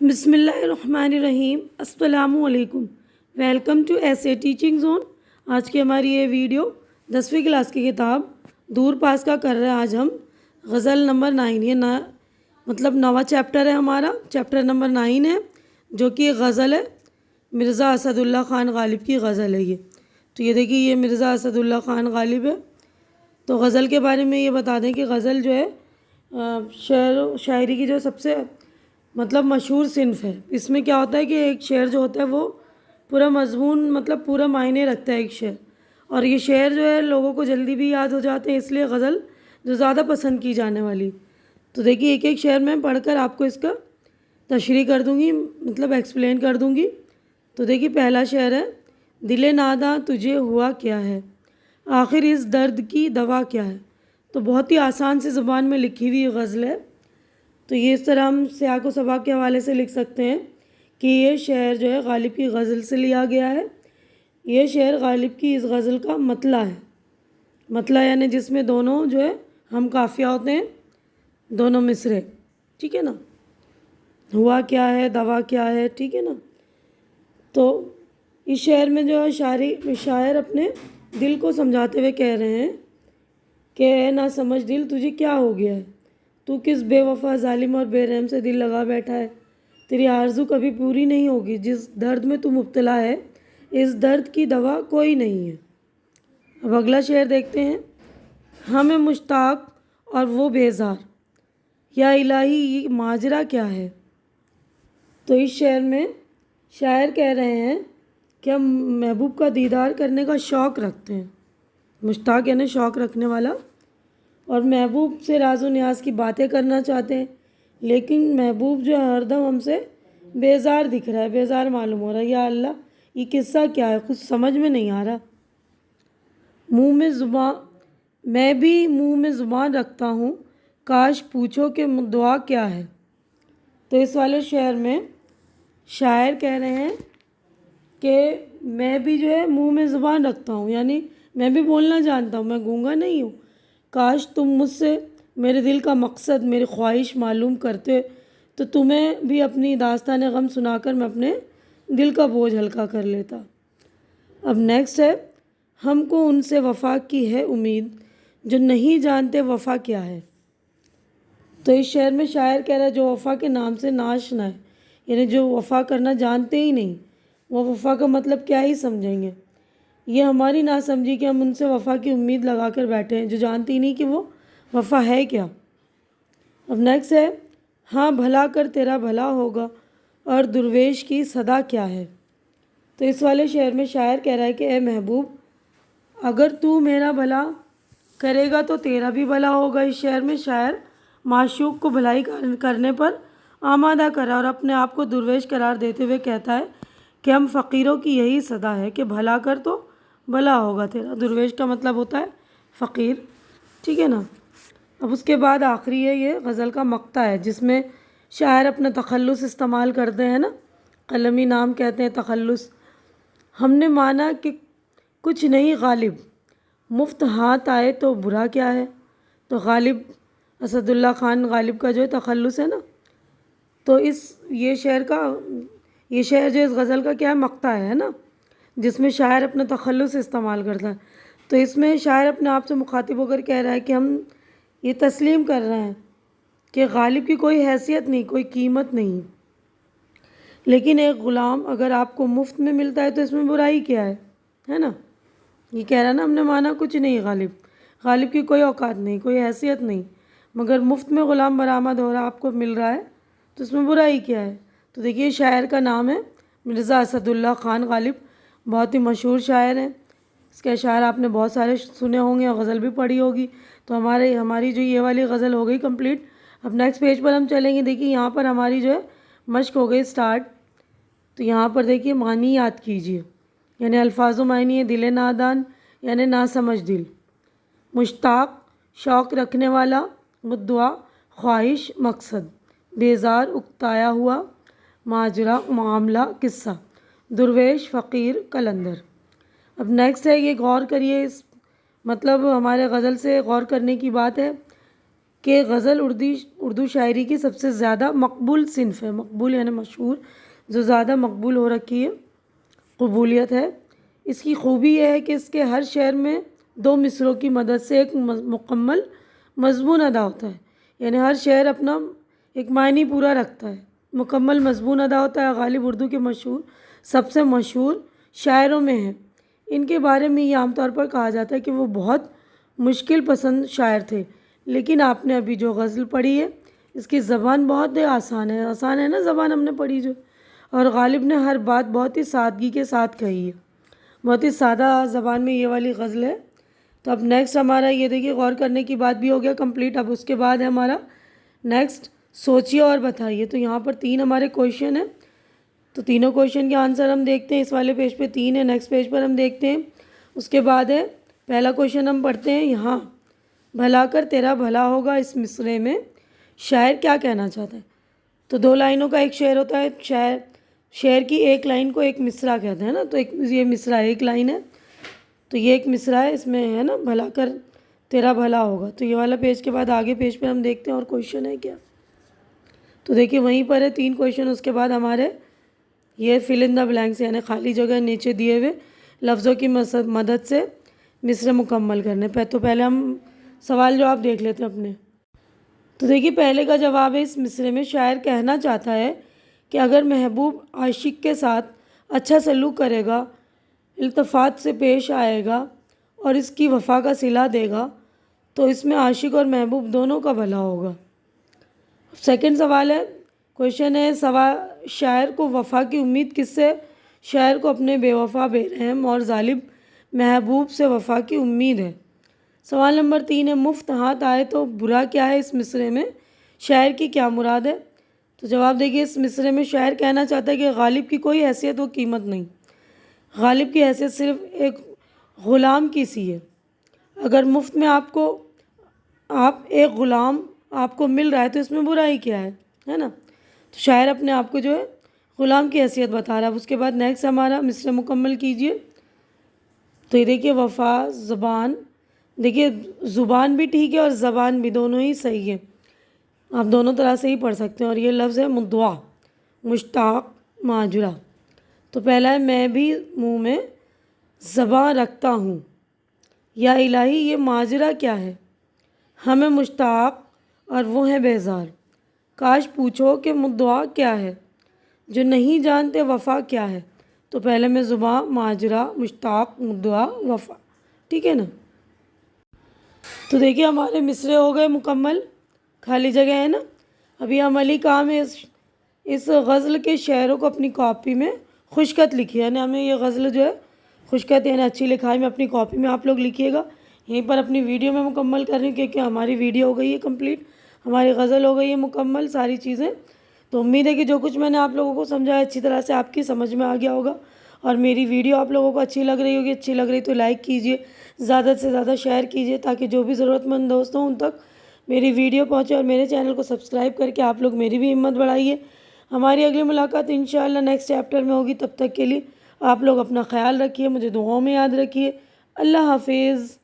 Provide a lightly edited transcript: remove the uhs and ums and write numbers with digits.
بسم اللہ الرحمن الرحیم۔ السلام علیکم، ویلکم ٹو ایسے ٹیچنگ زون۔ آج کی ہماری یہ ویڈیو 10ویں کلاس کی کتاب دور پاس کا کر رہے ہیں۔ آج ہم غزل نمبر 9 یہ نواں چیپٹر ہے، ہمارا چیپٹر نمبر 9 ہے، جو کہ غزل ہے مرزا اسد اللہ خان غالب کی غزل ہے یہ۔ تو یہ دیکھیے، یہ مرزا اسد اللہ خان غالب ہے۔ تو غزل کے بارے میں یہ بتا دیں کہ غزل جو ہے شعر و شاعری کی جو سب سے مشہور صنف ہے۔ اس میں کیا ہوتا ہے کہ ایک شعر جو ہوتا ہے وہ پورا مضمون پورا معنی رکھتا ہے ایک شعر، اور یہ شعر جو ہے لوگوں کو جلدی بھی یاد ہو جاتے ہیں، اس لیے غزل جو زیادہ پسند کی جانے والی۔ تو دیکھیے، ایک ایک شعر میں پڑھ کر آپ کو اس کا تشریح کر دوں گی، ایکسپلین کر دوں گی۔ تو دیکھیے، پہلا شعر ہے، دل ناداں تجھے ہوا کیا ہے، آخر اس درد کی دوا کیا ہے۔ تو بہت ہی آسان سی زبان میں لکھی ہوئی غزل ہے۔ تو یہ اس طرح ہم سیاق و سباق کے حوالے سے لکھ سکتے ہیں کہ یہ شعر جو ہے غالب کی غزل سے لیا گیا ہے۔ یہ شعر غالب کی اس غزل کا مطلع ہے۔ مطلع یعنی جس میں دونوں جو ہے ہم قافیہ ہوتے ہیں، دونوں مصرے، ٹھیک ہے نا۔ ہوا کیا ہے، دوا کیا ہے، ٹھیک ہے نا۔ تو اس شعر میں جو ہے شاعر اپنے دل کو سمجھاتے ہوئے کہہ رہے ہیں کہ اے نہ سمجھ دل، تجھے کیا ہو گیا ہے، تو کس بے وفا ظالم اور بے رحم سے دل لگا بیٹھا ہے۔ تیری آرزو کبھی پوری نہیں ہوگی، جس درد میں تو مبتلا ہے، اس درد کی دوا کوئی نہیں ہے۔ اب اگلا شعر دیکھتے ہیں، ہمیں مشتاق اور وہ بیزار، یا الہی یہ ماجرا کیا ہے۔ تو اس شعر میں شاعر کہہ رہے ہیں کہ ہم محبوب کا دیدار کرنے کا شوق رکھتے ہیں۔ مشتاق یعنی شوق رکھنے والا، اور محبوب سے راز و نیاز کی باتیں کرنا چاہتے ہیں، لیکن محبوب جو ہے ہر دم ہم سے بیزار دکھ رہا ہے، بیزار معلوم ہو رہا ہے۔ یا اللہ، یہ قصہ کیا ہے، کچھ سمجھ میں نہیں آ رہا۔ میں بھی منہ میں زبان رکھتا ہوں، کاش پوچھو کہ دعا کیا ہے۔ تو اس والے شعر میں شاعر کہہ رہے ہیں کہ میں بھی جو ہے منہ میں زبان رکھتا ہوں، یعنی میں بھی بولنا جانتا ہوں، میں گونگا نہیں ہوں۔ کاش تم مجھ سے میرے دل کا مقصد، میری خواہش معلوم کرتے، تو تمہیں بھی اپنی داستان غم سنا کر میں اپنے دل کا بوجھ ہلکا کر لیتا۔ اب نیکسٹ ہے، ہم کو ان سے وفا کی ہے امید، جو نہیں جانتے وفا کیا ہے۔ تو اس شعر میں شاعر کہہ رہا ہے جو وفا کے نام سے ناشنا ہے، یعنی جو وفا کرنا جانتے ہی نہیں، وہ وفا کا مطلب کیا ہی سمجھیں گے۔ یہ ہماری نہ سمجھی کہ ہم ان سے وفا کی امید لگا کر بیٹھے ہیں، جو جانتی ہی نہیں کہ وہ وفا ہے کیا۔ اب نیکسٹ ہے، ہاں بھلا کر تیرا بھلا ہوگا، اور درویش کی صدا کیا ہے۔ تو اس والے شعر میں شاعر کہہ رہا ہے کہ اے محبوب، اگر تو میرا بھلا کرے گا تو تیرا بھی بھلا ہوگا۔ اس شعر میں شاعر معشوق کو بھلائی کرنے پر آمادہ کرا اور اپنے آپ کو درویش قرار دیتے ہوئے کہتا ہے کہ ہم فقیروں کی یہی صدا ہے کہ بھلا کر تو بھلا ہوگا تیرا۔ درویش کا مطلب ہوتا ہے فقیر، ٹھیک ہے نا۔ اب اس کے بعد آخری ہے، یہ غزل کا مقطع ہے، جس میں شاعر اپنا تخلص استعمال کرتے ہیں نا، قلمی نام کہتے ہیں تخلص۔ ہم نے مانا کہ کچھ نہیں غالب، مفت ہاتھ آئے تو برا کیا ہے۔ تو غالب اسد اللہ خان غالب کا جو ہے تخلص ہے نا، تو یہ شعر جو اس غزل کا کیا ہے، مقطع ہے نا، جس میں شاعر اپنا تخلص استعمال کرتا ہے۔ تو اس میں شاعر اپنے آپ سے مخاطب ہو کر کہہ رہا ہے کہ ہم یہ تسلیم کر رہے ہیں کہ غالب کی کوئی حیثیت نہیں، کوئی قیمت نہیں، لیکن ایک غلام اگر آپ کو مفت میں ملتا ہے تو اس میں برائی کیا ہے نا۔ یہ کہہ رہا ہے نا، ہم نے مانا کچھ نہیں غالب کی کوئی اوقات نہیں، کوئی حیثیت نہیں، مگر مفت میں غلام برآمد ہو رہا، آپ کو مل رہا ہے، تو اس میں برائی کیا ہے۔ تو دیکھیے، شاعر کا نام ہے مرزا اسد اللہ خان غالب، بہت ہی مشہور شاعر ہیں۔ اس کے اشعار آپ نے بہت سارے سنے ہوں گے اور غزل بھی پڑھی ہوگی۔ تو ہماری جو یہ والی غزل ہو گئی کمپلیٹ۔ اب نیکسٹ پیج پر ہم چلیں گے۔ دیکھیے، یہاں پر ہماری جو ہے مشق ہو گئی سٹارٹ۔ تو یہاں پر دیکھیے، معنی یاد کیجیے، یعنی الفاظ و معنی ہے، دل نادان یعنی نا سمجھ دل، مشتاق شوق رکھنے والا، مدعا خواہش مقصد، بیزار اکتایا ہوا، ماجرا معاملہ قصہ، درویش فقیر قلندر۔ اب نیکسٹ ہے، یہ غور کریے، ہمارے غزل سے غور کرنے کی بات ہے کہ غزل اردو شاعری کی سب سے زیادہ مقبول صنف ہے. مقبول یعنی مشہور، جو زیادہ مقبول ہو رکھی ہے، قبولیت ہے. اس کی خوبی یہ ہے کہ اس کے ہر شعر میں 2 مصروں کی مدد سے ایک مکمل مضمون ادا ہوتا ہے. یعنی ہر شعر اپنا ایک معنی پورا رکھتا ہے، مکمل مضمون ادا ہوتا ہے. غالب اردو کے سب سے مشہور شاعروں میں ہیں. ان کے بارے میں یہ عام طور پر کہا جاتا ہے کہ وہ بہت مشکل پسند شاعر تھے. لیکن آپ نے ابھی جو غزل پڑھی ہے اس کی زبان بہت آسان ہے نا زبان ہم نے پڑھی جو. اور غالب نے ہر بات بہت ہی سادگی کے ساتھ کہی ہے. بہت ہی سادہ زبان میں یہ والی غزل ہے. تو اب نیکسٹ ہمارا یہ دیکھیے، غور کرنے کی بات بھی ہو گیا کمپلیٹ. اب اس کے بعد ہے ہمارا نیکسٹ سوچیے اور بتائیے. تو یہاں پر 3 ہمارے کویشچن ہیں، تو تینوں کویشچن کے آنسر ہم دیکھتے ہیں. اس والے پیج پہ 3 ہے، نیکسٹ پیج پر ہم دیکھتے ہیں. اس کے بعد ہے پہلا کویشچن ہم پڑھتے ہیں یہاں. بھلا کر تیرا بھلا ہوگا اس مصرعے میں شاعر کیا کہنا چاہتا ہے. تو 2 لائنوں کا ایک شعر ہوتا ہے. شعر کی ایک لائن کو ایک مصرع کہتے ہیں نا. تو یہ مصرع ایک لائن ہے، تو یہ ایک مصرع ہے، اس میں ہے نا بھلا کر تیرا بھلا ہوگا. تو یہ والا پیج کے بعد آگے پیج پہ ہم دیکھتے ہیں اور کویشچن ہے کیا. تو دیکھیے وہیں پر ہے 3 کویشچن. اس کے بعد ہمارے یہ فل ان دا بلینکس یعنی خالی جگہ نیچے دیے ہوئے لفظوں کی مدد سے مصرع مکمل کرنے پہ. تو پہلے ہم سوال جواب دیکھ لیتے ہیں اپنے. تو دیکھیے پہلے کا جواب ہے، اس مصرعے میں شاعر کہنا چاہتا ہے کہ اگر محبوب عاشق کے ساتھ اچھا سلوک کرے گا، التفات سے پیش آئے گا اور اس کی وفا کا صلہ دے گا تو اس میں عاشق اور محبوب دونوں کا بھلا ہوگا. سیکنڈ سوال ہے، کویشچن ہے شاعر کو وفا کی امید کس سے؟ شاعر کو اپنے بے وفا، بے رحم اور ظالم محبوب سے وفا کی امید ہے. سوال نمبر 3 ہے، مفت ہاتھ آئے تو برا کیا ہے اس مصرعے میں شاعر کی کیا مراد ہے؟ تو جواب دیکھیے، اس مصرعے میں شاعر کہنا چاہتا ہے کہ غالب کی کوئی حیثیت و قیمت نہیں. غالب کی حیثیت صرف ایک غلام کی سی ہے. اگر مفت میں ایک غلام آپ کو مل رہا ہے تو اس میں برائی کیا ہے نا. تو شاعر اپنے آپ کو جو ہے غلام کی حیثیت بتا رہا ہے. اس کے بعد نیکسٹ ہمارا مصرعہ مکمل کیجئے. تو یہ دیکھیے وفا، زبان، دیکھیے زبان بھی ٹھیک ہے اور زبان بھی، دونوں ہی صحیح ہے، آپ دونوں طرح سے ہی پڑھ سکتے ہیں. اور یہ لفظ ہے مدعا، مشتاق، ماجرا. تو پہلا ہے، میں بھی منہ میں زباں رکھتا ہوں. یا الہی یہ ماجرا کیا ہے، ہمیں مشتاق اور وہ ہیں بیزار. کاش پوچھو کہ مدعا کیا ہے، جو نہیں جانتے وفا کیا ہے. تو پہلے میں زباں، ماجرا، مشتاق، مدعا، وفا. ٹھیک ہے نا. تو دیکھیے ہمارے مصرعے ہو گئے مکمل، خالی جگہ ہے نا. ابھی عملی کام ہے اس غزل کے شعروں کو اپنی کاپی میں خوشخط لکھیے. یعنی ہمیں یہ غزل جو ہے خوشخط یعنی اچھی لکھائی میں اپنی کاپی میں آپ لوگ لکھیے گا. یہیں پر اپنی ویڈیو میں مکمل کر رہی ہوں کیونکہ ہماری ویڈیو ہو گئی ہے کمپلیٹ، ہماری غزل ہو گئی ہے مکمل ساری چیزیں. تو امید ہے کہ جو کچھ میں نے آپ لوگوں کو سمجھایا اچھی طرح سے آپ کی سمجھ میں آ گیا ہوگا. اور میری ویڈیو آپ لوگوں کو اچھی لگ رہی ہوگی. اچھی لگ رہی تو لائک کیجئے، زیادہ سے زیادہ شیئر کیجئے تاکہ جو بھی ضرورت مند دوست ہوں ان تک میری ویڈیو پہنچے. اور میرے چینل کو سبسکرائب کر کے آپ لوگ میری بھی ہمت بڑھائیے. ہماری اگلی ملاقات انشاءاللہ نیکسٹ چیپٹر میں ہوگی. تب تک کے لیے آپ لوگ اپنا خیال رکھیے، مجھے دعاؤں میں یاد رکھیے. اللہ حافظ.